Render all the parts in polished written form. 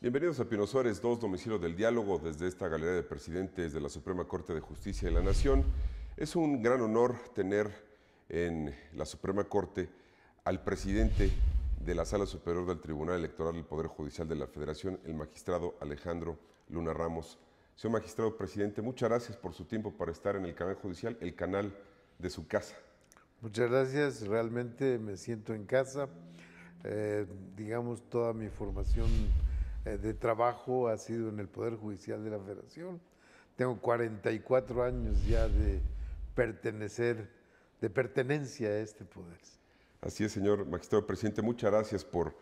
Bienvenidos a Pino Suárez 2, Domicilio del Diálogo, desde esta galería de presidentes de la Suprema Corte de Justicia de la Nación. Es un gran honor tener en la Suprema Corte al presidente de la Sala Superior del Tribunal Electoral del Poder Judicial de la Federación, el magistrado Alejandro Luna Ramos. Señor magistrado presidente, muchas gracias por su tiempo para estar en el canal judicial, el canal de su casa. Muchas gracias, realmente me siento en casa. Digamos, toda mi formación de trabajo ha sido en el Poder Judicial de la Federación. Tengo 44 años ya de pertenencia a este poder. Así es, señor magistrado presidente, muchas gracias por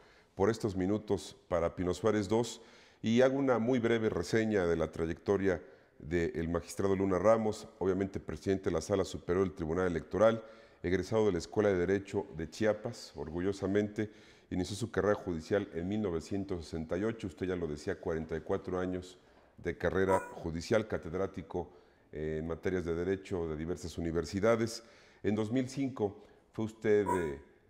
estos minutos para Pino Suárez 2 y hago una muy breve reseña de la trayectoria del magistrado Luna Ramos, obviamente presidente de la Sala Superior del Tribunal Electoral, egresado de la Escuela de Derecho de Chiapas, orgullosamente, inició su carrera judicial en 1968, usted ya lo decía, 44 años de carrera judicial, catedrático en materias de derecho de diversas universidades. En 2005 fue usted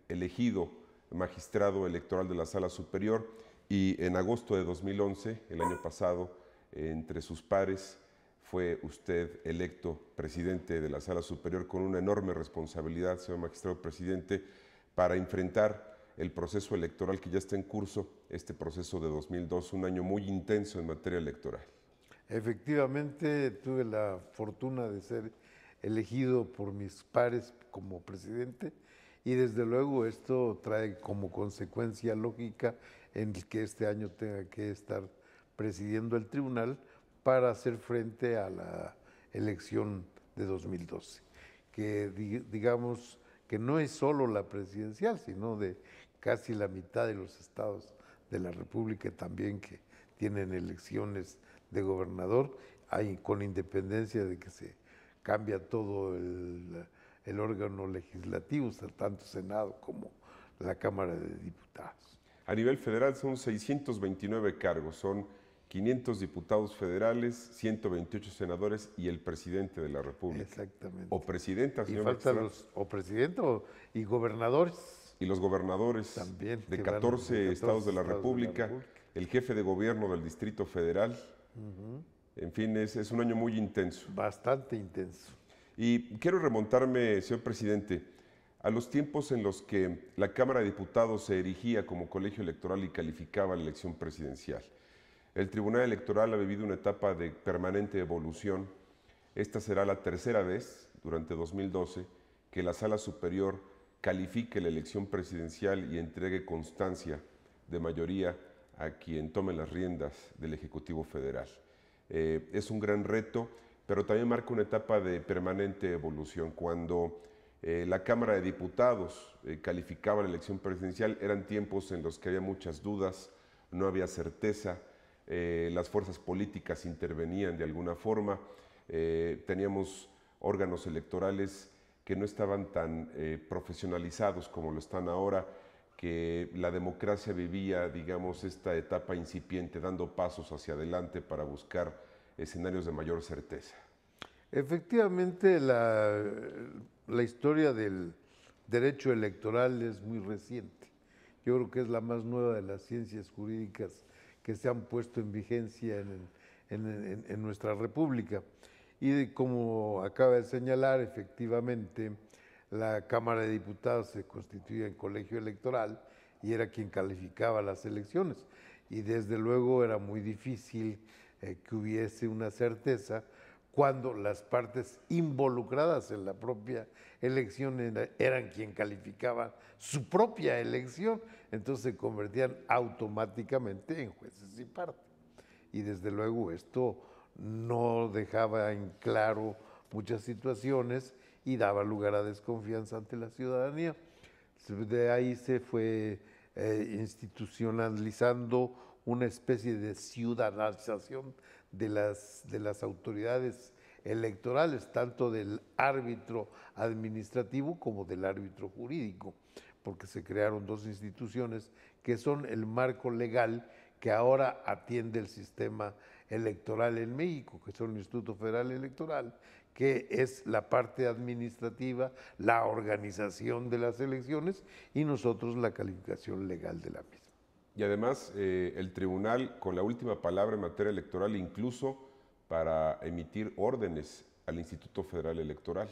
elegido magistrado electoral de la Sala Superior y en agosto de 2011, el año pasado, entre sus pares, fue usted electo presidente de la Sala Superior con una enorme responsabilidad, señor magistrado presidente, para enfrentar el proceso electoral que ya está en curso, este proceso de 2002, un año muy intenso en materia electoral. Efectivamente, tuve la fortuna de ser elegido por mis pares como presidente y desde luego esto trae como consecuencia lógica en que este año tenga que estar presidiendo el tribunal para hacer frente a la elección de 2012, que digamos que no es solo la presidencial, sino de casi la mitad de los estados de la República también que tienen elecciones de gobernador, con independencia de que se cambia todo el órgano legislativo, tanto Senado como la Cámara de Diputados. A nivel federal son 629 cargos, son 500 diputados federales, 128 senadores y el presidente de la República. Exactamente. O presidenta, señor magistrado. O presidente y gobernadores. Y los gobernadores también, de 14 estados de la República, el jefe de gobierno del Distrito Federal. En fin, es un año muy intenso. Bastante intenso. Y quiero remontarme, señor presidente, a los tiempos en los que la Cámara de Diputados se erigía como colegio electoral y calificaba la elección presidencial. El Tribunal Electoral ha vivido una etapa de permanente evolución. Esta será la tercera vez, durante 2012, que la Sala Superior califique la elección presidencial y entregue constancia de mayoría a quien tome las riendas del Ejecutivo Federal. Es un gran reto, pero también marca una etapa de permanente evolución. Cuando la Cámara de Diputados calificaba la elección presidencial, eran tiempos en los que había muchas dudas, no había certeza, las fuerzas políticas intervenían de alguna forma, teníamos órganos electorales que no estaban tan profesionalizados como lo están ahora, que la democracia vivía, digamos, esta etapa incipiente, dando pasos hacia adelante para buscar escenarios de mayor certeza. Efectivamente, la historia del derecho electoral es muy reciente. Yo creo que es la más nueva de las ciencias jurídicas que se han puesto en vigencia en nuestra República. Y como acaba de señalar, efectivamente, la Cámara de Diputados se constituía en colegio electoral y era quien calificaba las elecciones. Y desde luego era muy difícil que hubiese una certeza cuando las partes involucradas en la propia elección eran quien calificaba su propia elección, entonces se convertían automáticamente en jueces y parte. Y desde luego esto no dejaba en claro muchas situaciones y daba lugar a desconfianza ante la ciudadanía. De ahí se fue institucionalizando una especie de ciudadanización de las autoridades electorales, tanto del árbitro administrativo como del árbitro jurídico, porque se crearon dos instituciones que son el marco legal que ahora atiende el sistema electoral en México, que son el Instituto Federal Electoral, que es la parte administrativa, la organización de las elecciones y nosotros la calificación legal de la misma. Y además, el tribunal con la última palabra en materia electoral, incluso para emitir órdenes al Instituto Federal Electoral.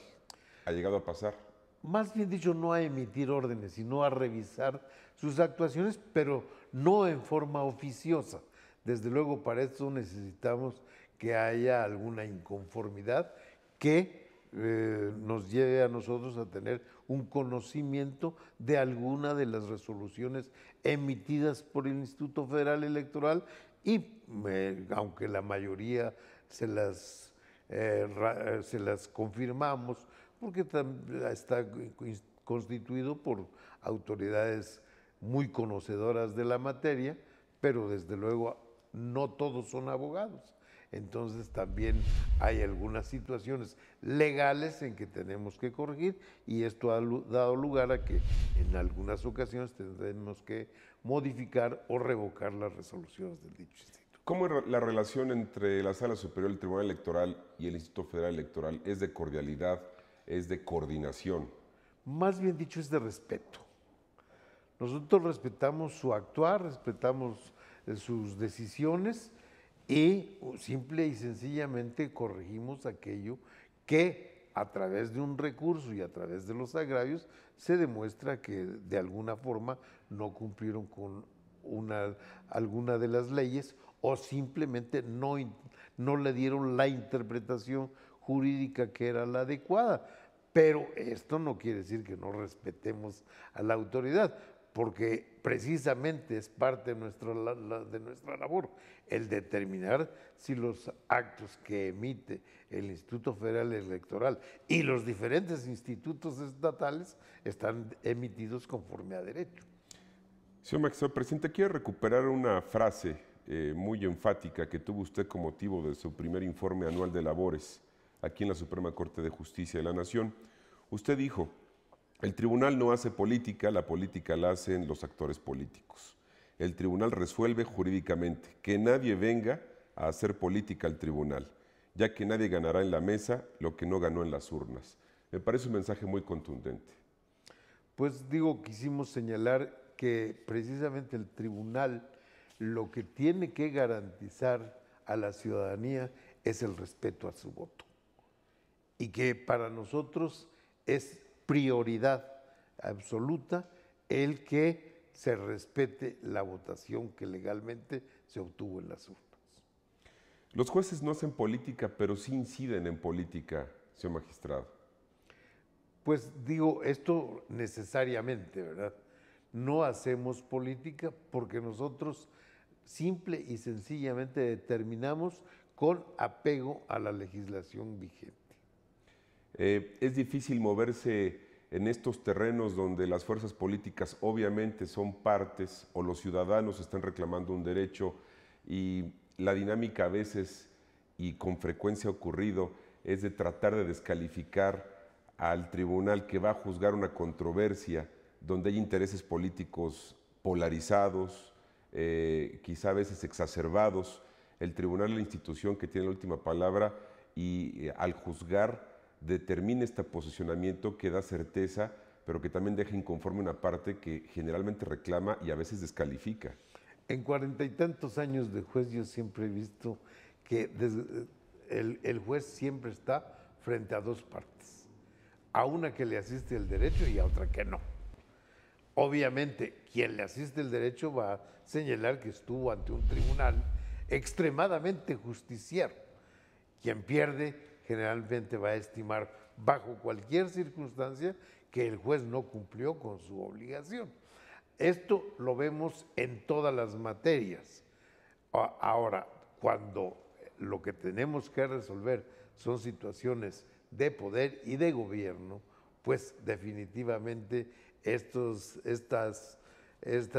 ¿Ha llegado a pasar? Más bien dicho, no a emitir órdenes, sino a revisar sus actuaciones, pero no en forma oficiosa. Desde luego, para esto necesitamos que haya alguna inconformidad que nos lleve a nosotros a tener un conocimiento de alguna de las resoluciones emitidas por el Instituto Federal Electoral y, aunque la mayoría se las confirmamos, porque está constituido por autoridades muy conocedoras de la materia, pero desde luego no todos son abogados. Entonces también hay algunas situaciones legales en que tenemos que corregir y esto ha dado lugar a que en algunas ocasiones tendremos que modificar o revocar las resoluciones del dicho instituto. ¿Cómo es la relación entre la Sala Superior del Tribunal Electoral y el Instituto Federal Electoral? ¿Es de cordialidad? ¿Es de coordinación? Más bien dicho, es de respeto. Nosotros respetamos su actuar, respetamos sus decisiones y simple y sencillamente corregimos aquello que a través de un recurso y a través de los agravios se demuestra que de alguna forma no cumplieron con alguna de las leyes o simplemente no le dieron la interpretación jurídica que era la adecuada. Pero esto no quiere decir que no respetemos a la autoridad, porque precisamente es parte de nuestra labor el determinar si los actos que emite el Instituto Federal Electoral y los diferentes institutos estatales están emitidos conforme a derecho. Señor magistrado presidente, quiero recuperar una frase muy enfática que tuvo usted con motivo de su primer informe anual de labores aquí en la Suprema Corte de Justicia de la Nación. Usted dijo: el tribunal no hace política, la política la hacen los actores políticos. El tribunal resuelve jurídicamente, que nadie venga a hacer política al tribunal, ya que nadie ganará en la mesa lo que no ganó en las urnas. Me parece un mensaje muy contundente. Pues digo, quisimos señalar que precisamente el tribunal lo que tiene que garantizar a la ciudadanía es el respeto a su voto y que para nosotros es prioridad absoluta el que se respete la votación que legalmente se obtuvo en las urnas. Los jueces no hacen política, pero sí inciden en política, señor magistrado. Pues digo, esto necesariamente, ¿verdad? No hacemos política porque nosotros simple y sencillamente determinamos con apego a la legislación vigente. Es difícil moverse en estos terrenos donde las fuerzas políticas obviamente son partes o los ciudadanos están reclamando un derecho y la dinámica a veces y con frecuencia ha ocurrido es de tratar de descalificar al tribunal que va a juzgar una controversia donde hay intereses políticos polarizados, quizá a veces exacerbados. El tribunal es la institución que tiene la última palabra y al juzgar determina este posicionamiento que da certeza, pero que también deja inconforme una parte que generalmente reclama y a veces descalifica. En 40 y tantos años de juez yo siempre he visto que el juez siempre está frente a dos partes, a una que le asiste el derecho y a otra que no. Obviamente, quien le asiste el derecho va a señalar que estuvo ante un tribunal extremadamente justiciero. Quien pierde generalmente va a estimar bajo cualquier circunstancia que el juez no cumplió con su obligación. Esto lo vemos en todas las materias. Ahora, cuando lo que tenemos que resolver son situaciones de poder y de gobierno, pues definitivamente estas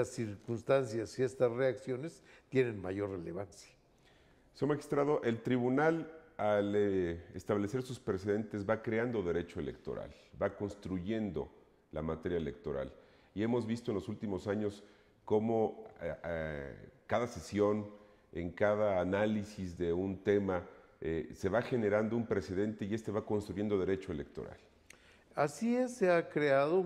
circunstancias y estas reacciones tienen mayor relevancia. Señor magistrado, el tribunal al establecer sus precedentes va creando derecho electoral, va construyendo la materia electoral. Y hemos visto en los últimos años cómo cada sesión, en cada análisis de un tema, se va generando un precedente y este va construyendo derecho electoral. Así es, se ha creado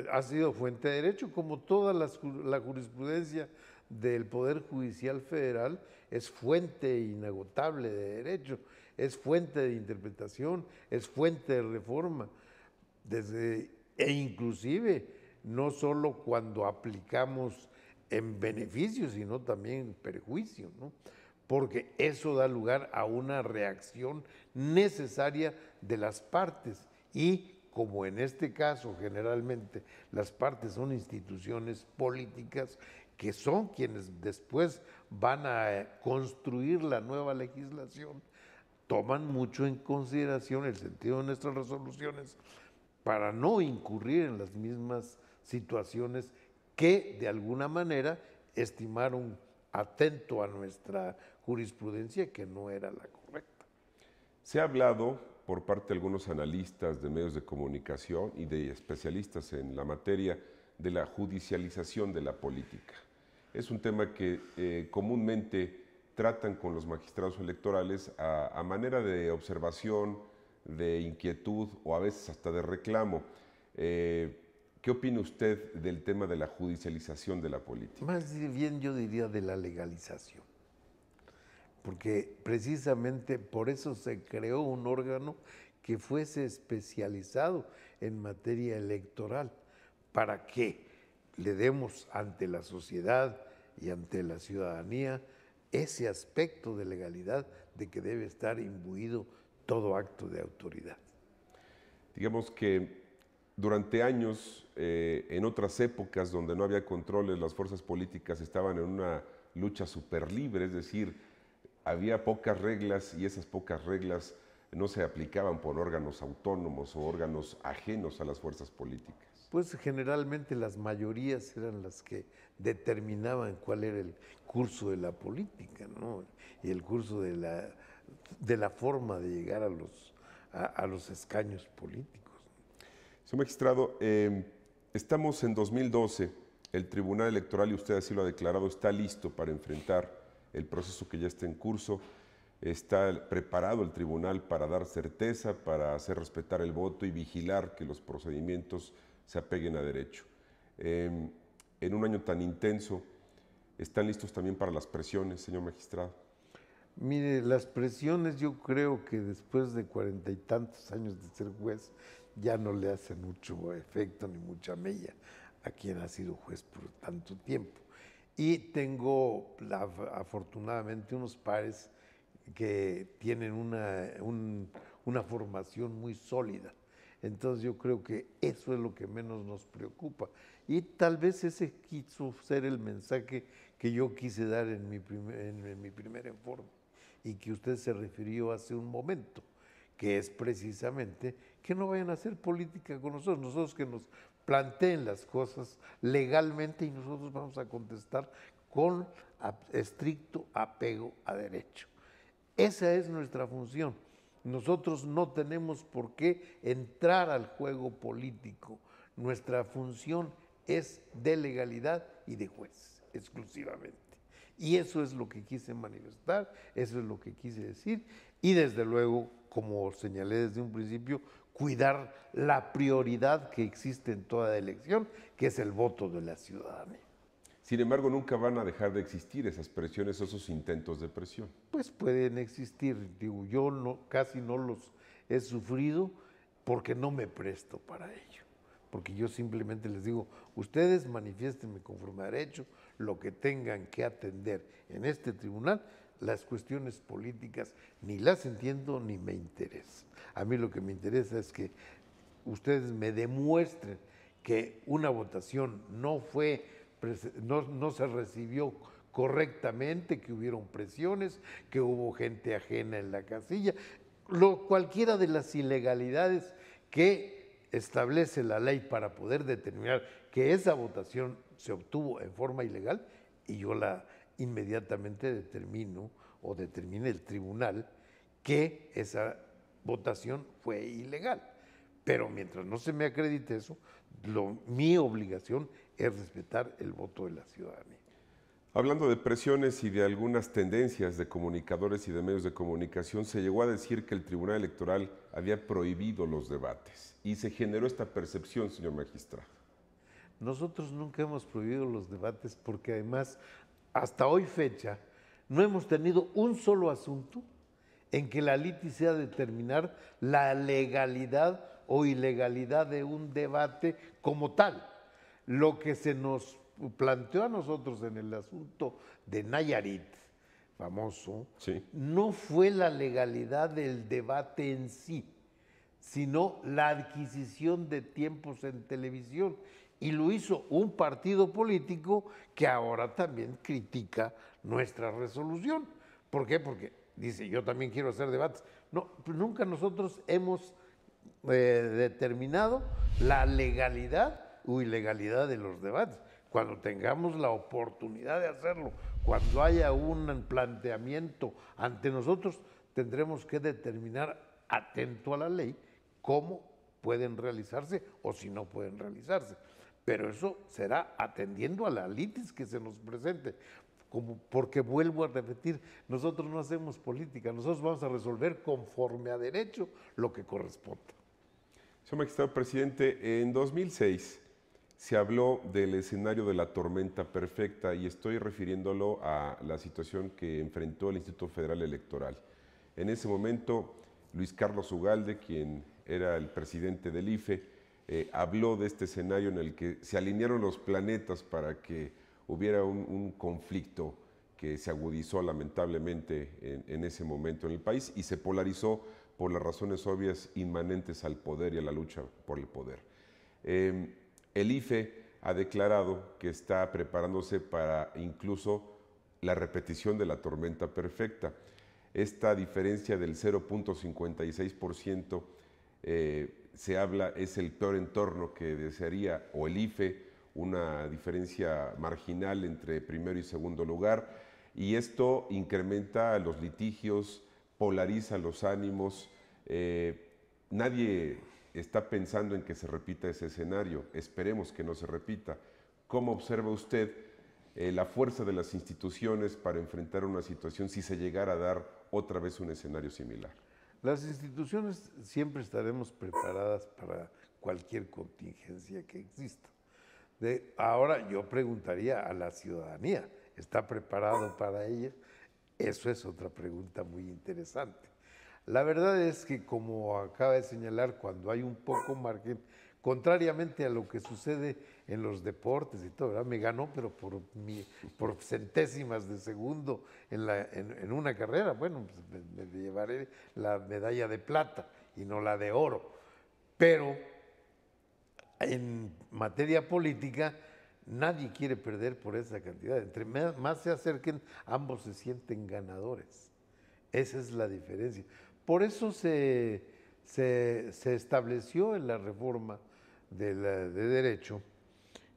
ha sido fuente de derecho, como toda la jurisprudencia del Poder Judicial Federal es fuente inagotable de derecho, es fuente de interpretación, es fuente de reforma, e inclusive no solo cuando aplicamos en beneficio, sino también en perjuicio, ¿no? Porque eso da lugar a una reacción necesaria de las partes y como en este caso generalmente las partes son instituciones políticas que son quienes después van a construir la nueva legislación, toman mucho en consideración el sentido de nuestras resoluciones para no incurrir en las mismas situaciones que de alguna manera estimaron atento a nuestra jurisprudencia que no era la correcta. Se ha hablado por parte de algunos analistas de medios de comunicación y de especialistas en la materia de la judicialización de la política. Es un tema que comúnmente tratan con los magistrados electorales a manera de observación, de inquietud o a veces hasta de reclamo. ¿Qué opina usted del tema de la judicialización de la política? Más bien yo diría de la legalización, porque precisamente por eso se creó un órgano que fuese especializado en materia electoral, para que le demos ante la sociedad y ante la ciudadanía ese aspecto de legalidad de que debe estar imbuido todo acto de autoridad. Digamos que durante años, en otras épocas donde no había controles, las fuerzas políticas estaban en una lucha súper libre, es decir, había pocas reglas y esas pocas reglas no se aplicaban por órganos autónomos o órganos ajenos a las fuerzas políticas. Pues generalmente las mayorías eran las que determinaban cuál era el curso de la política, ¿no? Y el curso de la forma de llegar a los escaños políticos. Señor magistrado, estamos en 2012, el Tribunal Electoral, y usted así lo ha declarado, está listo para enfrentar el proceso que ya está en curso. Está preparado el tribunal para dar certeza, para hacer respetar el voto y vigilar que los procedimientos se apeguen a derecho. En un año tan intenso, ¿están listos también para las presiones, señor magistrado? Mire, las presiones yo creo que después de 40 y tantos años de ser juez ya no le hacen mucho efecto ni mucha mella a quien ha sido juez por tanto tiempo. Y tengo afortunadamente unos pares que tienen una formación muy sólida. Entonces yo creo que eso es lo que menos nos preocupa. Y tal vez ese quiso ser el mensaje que yo quise dar en mi primer informe y que usted se refirió hace un momento, que es precisamente que no vayan a hacer política con nosotros que nos planteen las cosas legalmente y nosotros vamos a contestar con estricto apego a derecho. Esa es nuestra función. Nosotros no tenemos por qué entrar al juego político. Nuestra función es de legalidad y de juez, exclusivamente. Y eso es lo que quise manifestar, eso es lo que quise decir. Y desde luego, como señalé desde un principio, cuidar la prioridad que existe en toda elección, que es el voto de la ciudadanía. Sin embargo, nunca van a dejar de existir esas presiones, esos intentos de presión. Pues pueden existir, digo, yo casi no los he sufrido porque no me presto para ello, porque yo simplemente les digo, ustedes manifiéstenme conforme a derecho lo que tengan que atender en este tribunal, las cuestiones políticas ni las entiendo ni me interesan. A mí lo que me interesa es que ustedes me demuestren que una votación no se recibió correctamente, que hubieron presiones, que hubo gente ajena en la casilla, cualquiera de las ilegalidades que establece la ley para poder determinar que esa votación se obtuvo en forma ilegal, y yo inmediatamente determine el tribunal que esa votación fue ilegal. Pero mientras no se me acredite eso, mi obligación es respetar el voto de la ciudadanía. Hablando de presiones y de algunas tendencias de comunicadores y de medios de comunicación, se llegó a decir que el Tribunal Electoral había prohibido los debates y se generó esta percepción, señor magistrado. Nosotros nunca hemos prohibido los debates porque además, hasta hoy fecha, no hemos tenido un solo asunto en que la litis sea determinar la legalidad o ilegalidad de un debate como tal. Lo que se nos planteó a nosotros en el asunto de Nayarit, famoso, Sí. no fue la legalidad del debate en sí, sino la adquisición de tiempos en televisión. Y lo hizo un partido político que ahora también critica nuestra resolución. ¿Por qué? Porque dice, yo también quiero hacer debates. No, pues nunca nosotros hemos determinado la legalidad o ilegalidad de los debates. Cuando tengamos la oportunidad de hacerlo, cuando haya un planteamiento ante nosotros, tendremos que determinar, atento a la ley, cómo pueden realizarse o si no pueden realizarse. Pero eso será atendiendo a la litis que se nos presente. Porque vuelvo a repetir, nosotros no hacemos política, nosotros vamos a resolver conforme a derecho lo que corresponda. Señor magistrado presidente, en 2006 se habló del escenario de la tormenta perfecta y estoy refiriéndolo a la situación que enfrentó el Instituto Federal Electoral. En ese momento, Luis Carlos Ugalde, quien era el presidente del IFE, habló de este escenario en el que se alinearon los planetas para que hubiera un conflicto que se agudizó lamentablemente en ese momento en el país y se polarizó por las razones obvias inmanentes al poder y a la lucha por el poder. El IFE ha declarado que está preparándose para incluso la repetición de la tormenta perfecta. Esta diferencia del 0.56% se habla es el peor entorno que desearía o el IFE, una diferencia marginal entre primero y segundo lugar, y esto incrementa los litigios, polariza los ánimos. Nadie está pensando en que se repita ese escenario, esperemos que no se repita. ¿Cómo observa usted la fuerza de las instituciones para enfrentar una situación si se llegara a dar otra vez un escenario similar? Las instituciones siempre estaremos preparadas para cualquier contingencia que exista. Ahora yo preguntaría a la ciudadanía, ¿está preparado para ella? Eso es otra pregunta muy interesante. La verdad es que, como acaba de señalar, cuando hay un poco margen, contrariamente a lo que sucede en los deportes y todo, ¿verdad? Me ganó, pero por centésimas de segundo en una carrera. Bueno, pues me llevaré la medalla de plata y no la de oro. Pero en materia política, nadie quiere perder por esa cantidad. Entre más se acerquen, ambos se sienten ganadores. Esa es la diferencia. Por eso se estableció en la reforma de derecho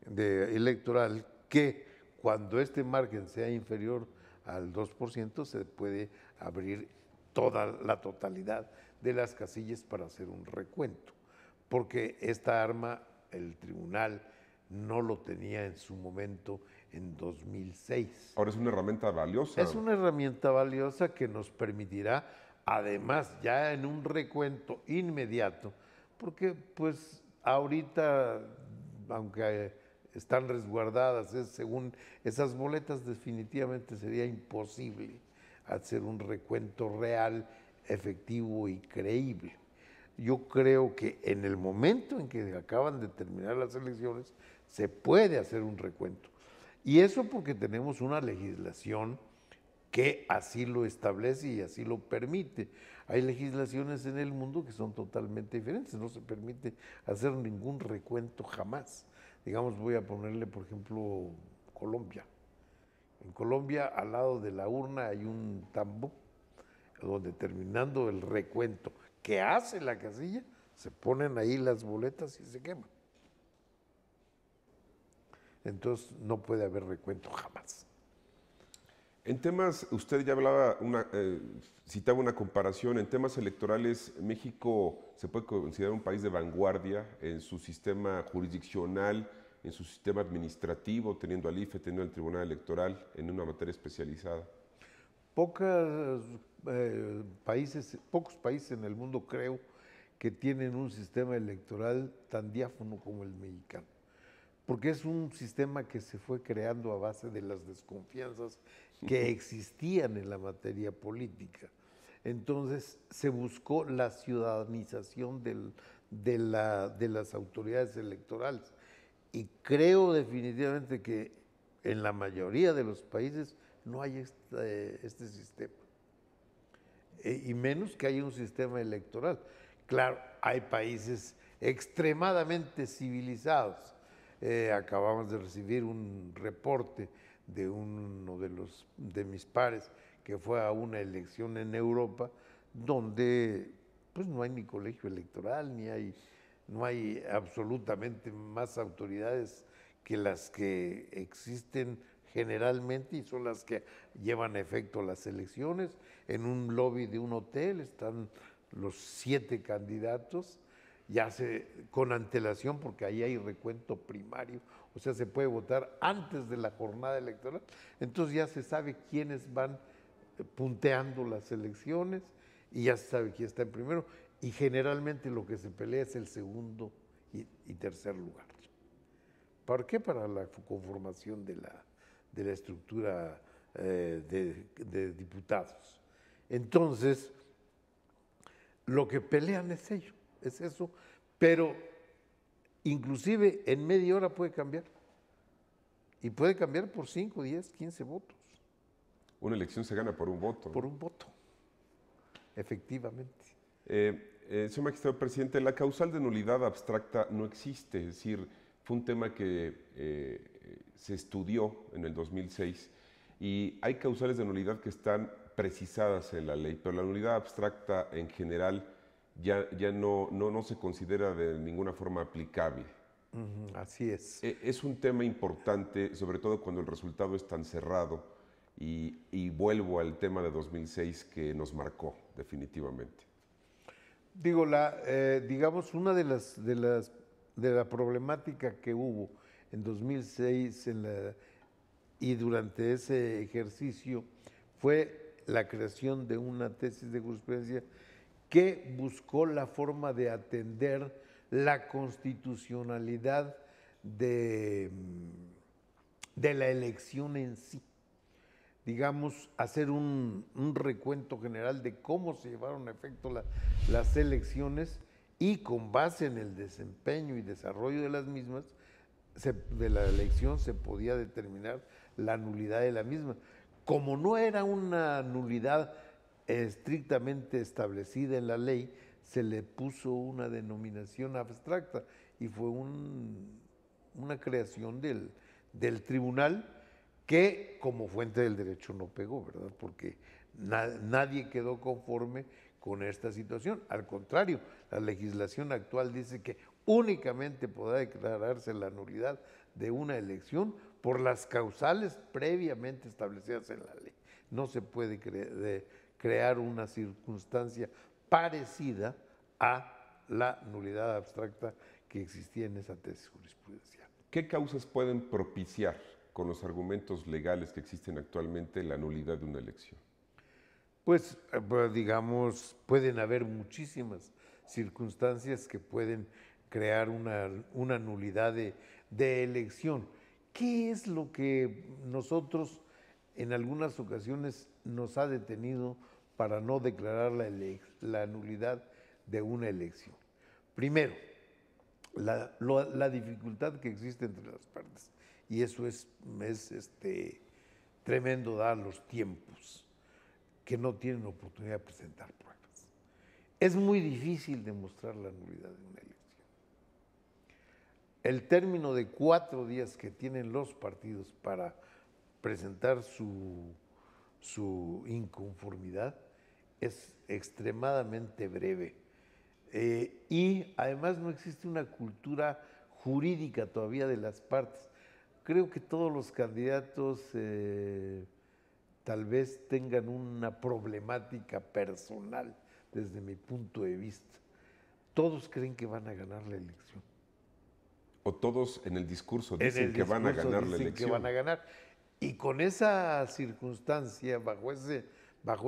electoral que cuando este margen sea inferior al 2%, se puede abrir la totalidad de las casillas para hacer un recuento. Porque esta arma el tribunal no lo tenía en su momento en 2006. Ahora es una herramienta valiosa. Es una herramienta valiosa que nos permitirá, además, ya en un recuento inmediato, porque pues ahorita, aunque están resguardadas, según esas boletas, definitivamente sería imposible hacer un recuento real, efectivo y creíble. Yo creo que en el momento en que acaban de terminar las elecciones, se puede hacer un recuento. Y eso porque tenemos una legislación que así lo establece y así lo permite. Hay legislaciones en el mundo que son totalmente diferentes, no se permite hacer ningún recuento jamás. Digamos, voy a ponerle, por ejemplo, Colombia. En Colombia, al lado de la urna hay un tambo, donde terminando el recuento que hace la casilla, se ponen ahí las boletas y se queman. Entonces no puede haber recuento jamás. En temas, usted ya hablaba, citaba una comparación, en temas electorales México se puede considerar un país de vanguardia en su sistema jurisdiccional, en su sistema administrativo, teniendo al IFE, teniendo al Tribunal Electoral en una materia especializada? Pocos países en el mundo creo que tienen un sistema electoral tan diáfano como el mexicano, porque es un sistema que se fue creando a base de las desconfianzas que existían en la materia política. Entonces se buscó la ciudadanización de las autoridades electorales y creo definitivamente que en la mayoría de los países no hay este sistema. Y menos que haya un sistema electoral. Claro, hay países extremadamente civilizados. Acabamos de recibir un reporte de uno de mis pares que fue a una elección en Europa, donde pues no hay ni colegio electoral, no hay absolutamente más autoridades que las que existen generalmente y son las que llevan a efecto las elecciones. En un lobby de un hotel están los 7 candidatos, con antelación, porque ahí hay recuento primario, o sea, se puede votar antes de la jornada electoral. Entonces ya se sabe quiénes van punteando las elecciones y ya se sabe quién está en primero, y generalmente lo que se pelea es el segundo y tercer lugar. ¿Por qué? Para la conformación de la estructura de diputados. Entonces, lo que pelean es eso, pero inclusive en media hora puede cambiar, y puede cambiar por 5, 10, 15 votos. Una elección se gana por un voto. Por un voto, efectivamente. Señor magistrado presidente, la causal de nulidad abstracta no existe, es decir, fue un tema que se estudió en el 2006 y hay causales de nulidad que están precisadas en la ley, pero la nulidad abstracta en general ya no se considera de ninguna forma aplicable. Así es. Es un tema importante, sobre todo cuando el resultado es tan cerrado y vuelvo al tema de 2006 que nos marcó definitivamente. Digo, digamos, una de la problemática que hubo en 2006 y durante ese ejercicio fue la creación de una tesis de jurisprudencia que buscó la forma de atender la constitucionalidad de la elección en sí. Digamos, hacer un recuento general de cómo se llevaron a efecto las elecciones y con base en el desempeño y desarrollo de las mismas, de la elección se podía determinar la nulidad de la misma. Como no era una nulidad estrictamente establecida en la ley, se le puso una denominación abstracta y fue una creación del tribunal que como fuente del derecho no pegó, ¿verdad? Porque nadie quedó conforme con esta situación. Al contrario, la legislación actual dice que únicamente podrá declararse la nulidad de una elección por las causales previamente establecidas en la ley. No se puede crear una circunstancia parecida a la nulidad abstracta que existía en esa tesis jurisprudencial. ¿Qué causas pueden propiciar, con los argumentos legales que existen actualmente, la nulidad de una elección? Pues, digamos, pueden haber muchísimas circunstancias que pueden crear una nulidad de elección. ¿Qué es lo que nosotros en algunas ocasiones nos ha detenido para no declarar la nulidad de una elección? Primero, la dificultad que existe entre las partes, y eso es tremendo, dar los tiempos, que no tienen oportunidad de presentar pruebas. Es muy difícil demostrar la nulidad de una elección. El término de 4 días que tienen los partidos para presentar su inconformidad es extremadamente breve. Y además no existe una cultura jurídica todavía de las partes. Creo que todos los candidatos tal vez tengan una problemática personal desde mi punto de vista. Todos creen que van a ganar la elección. O todos en el discurso En dicen el que van a discurso ganar la dicen elección. que van a ganar. Y con esa circunstancia, bajo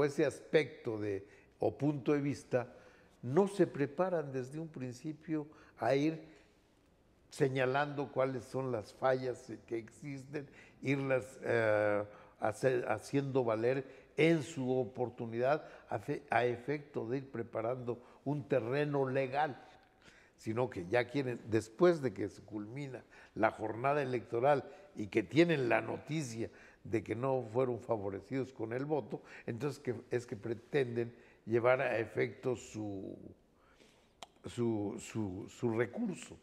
ese aspecto o punto de vista, no se preparan desde un principio a ir señalando cuáles son las fallas que existen, irlas haciendo valer en su oportunidad a efecto de ir preparando un terreno legal, sino que ya quieren, después de que se culmina la jornada electoral y que tienen la noticia de que no fueron favorecidos con el voto, entonces es que pretenden llevar a efecto su recurso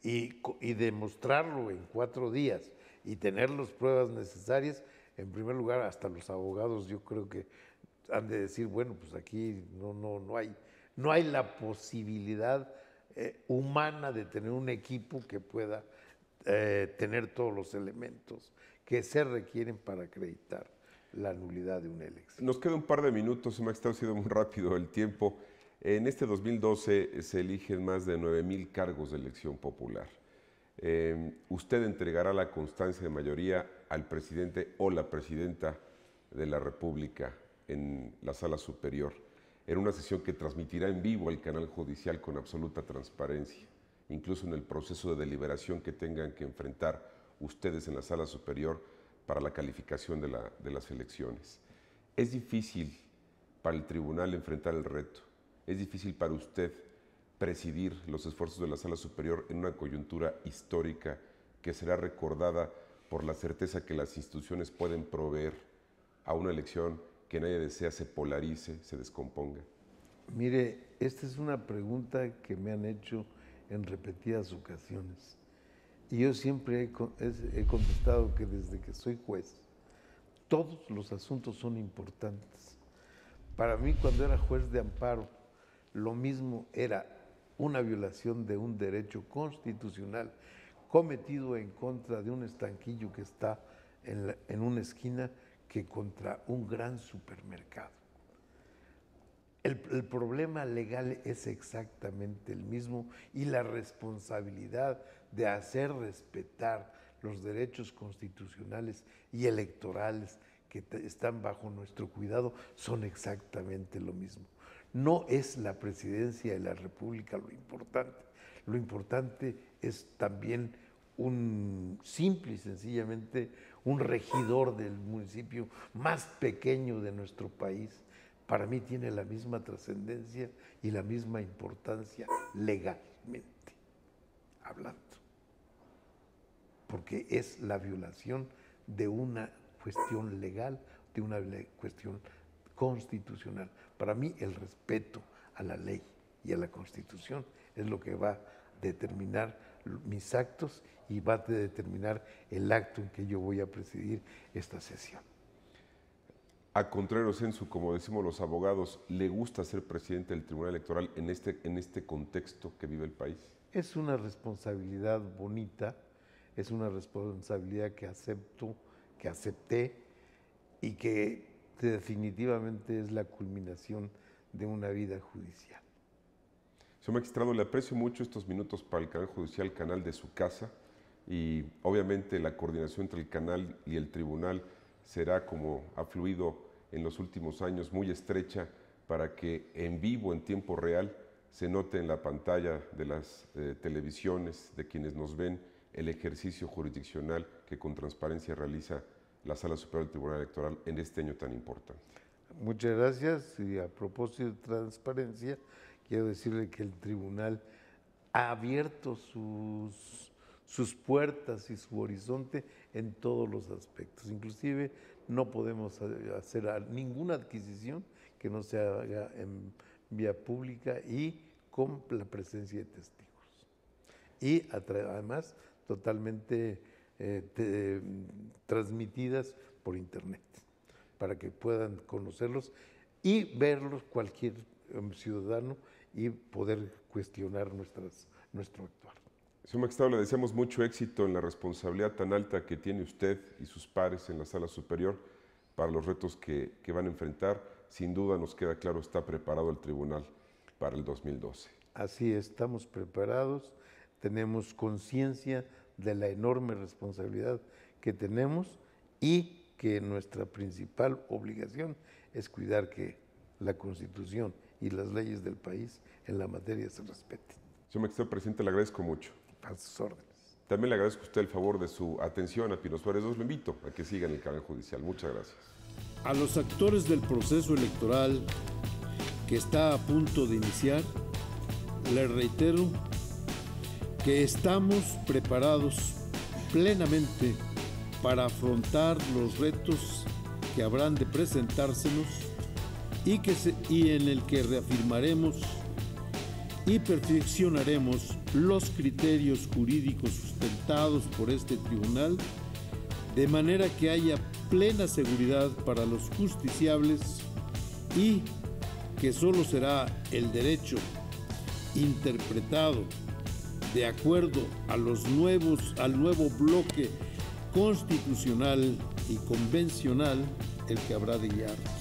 y demostrarlo en 4 días y tener las pruebas necesarias. En primer lugar, hasta los abogados yo creo que han de decir, bueno, pues aquí no hay la posibilidad humana de tener un equipo que pueda tener todos los elementos que se requieren para acreditar la nulidad de una elección. Nos queda un par de minutos, se me ha estado siendo muy rápido el tiempo. En este 2012 se eligen más de 9,000 cargos de elección popular. Usted entregará la constancia de mayoría al presidente o la presidenta de la República en la Sala Superior, en una sesión que transmitirá en vivo al canal judicial con absoluta transparencia, incluso en el proceso de deliberación que tengan que enfrentar ustedes en la Sala Superior para la calificación de las elecciones. Es difícil para el tribunal enfrentar el reto. Es difícil para usted presidir los esfuerzos de la Sala Superior en una coyuntura histórica que será recordada por la certeza que las instituciones pueden proveer a una elección que nadie desea se polarice, se descomponga. Mire, esta es una pregunta que me han hecho en repetidas ocasiones. Y yo siempre he contestado que desde que soy juez, todos los asuntos son importantes. Para mí, cuando era juez de amparo, lo mismo era una violación de un derecho constitucional cometido en contra de un estanquillo que está en una esquina que contra un gran supermercado. El problema legal es exactamente el mismo y la responsabilidad de hacer respetar los derechos constitucionales y electorales que están bajo nuestro cuidado son exactamente lo mismo. No es la presidencia de la República lo importante es también simple y sencillamente un regidor del municipio más pequeño de nuestro país. Para mí tiene la misma trascendencia y la misma importancia legalmente hablando, porque es la violación de una cuestión legal, de una cuestión constitucional. Para mí el respeto a la ley y a la Constitución es lo que va a determinar mis actos y va a determinar el acto en que yo voy a presidir esta sesión. A contrario sensu, como decimos los abogados, ¿le gusta ser presidente del Tribunal Electoral en este contexto que vive el país? Es una responsabilidad bonita, es una responsabilidad que acepté y que definitivamente es la culminación de una vida judicial. Señor magistrado, le aprecio mucho estos minutos para el canal judicial, canal de su casa, y obviamente la coordinación entre el canal y el tribunal será, como ha fluido en los últimos años, muy estrecha para que en vivo, en tiempo real, se note en la pantalla de las televisiones, de quienes nos ven, el ejercicio jurisdiccional que con transparencia realiza la Sala Superior del Tribunal Electoral en este año tan importante. Muchas gracias, y a propósito de transparencia, quiero decirle que el tribunal ha abierto sus puertas y su horizonte en todos los aspectos. Inclusive no podemos hacer ninguna adquisición que no se haga en vía pública y con la presencia de testigos. Y además totalmente transmitidas por internet, para que puedan conocerlos y verlos cualquier ciudadano y poder cuestionar nuestro actuar. Señor magistrado, le deseamos mucho éxito en la responsabilidad tan alta que tiene usted y sus pares en la Sala Superior para los retos que van a enfrentar. Sin duda nos queda claro, está preparado el tribunal para el 2012. Así estamos preparados. tenemos conciencia de la enorme responsabilidad que tenemos y que nuestra principal obligación es cuidar que la Constitución y las leyes del país en la materia se respeten. Señor magistrado presidente, le agradezco mucho. A sus órdenes. También le agradezco a usted el favor de su atención a Pino Suárez II. Lo invito a que siga en el canal judicial. Muchas gracias. A los actores del proceso electoral que está a punto de iniciar, les reitero que estamos preparados plenamente para afrontar los retos que habrán de presentársenos y en el que reafirmaremos y perfeccionaremos los criterios jurídicos sustentados por este tribunal, de manera que haya plena seguridad para los justiciables y que solo será el derecho interpretado de acuerdo a al nuevo bloque constitucional y convencional el que habrá de guiar.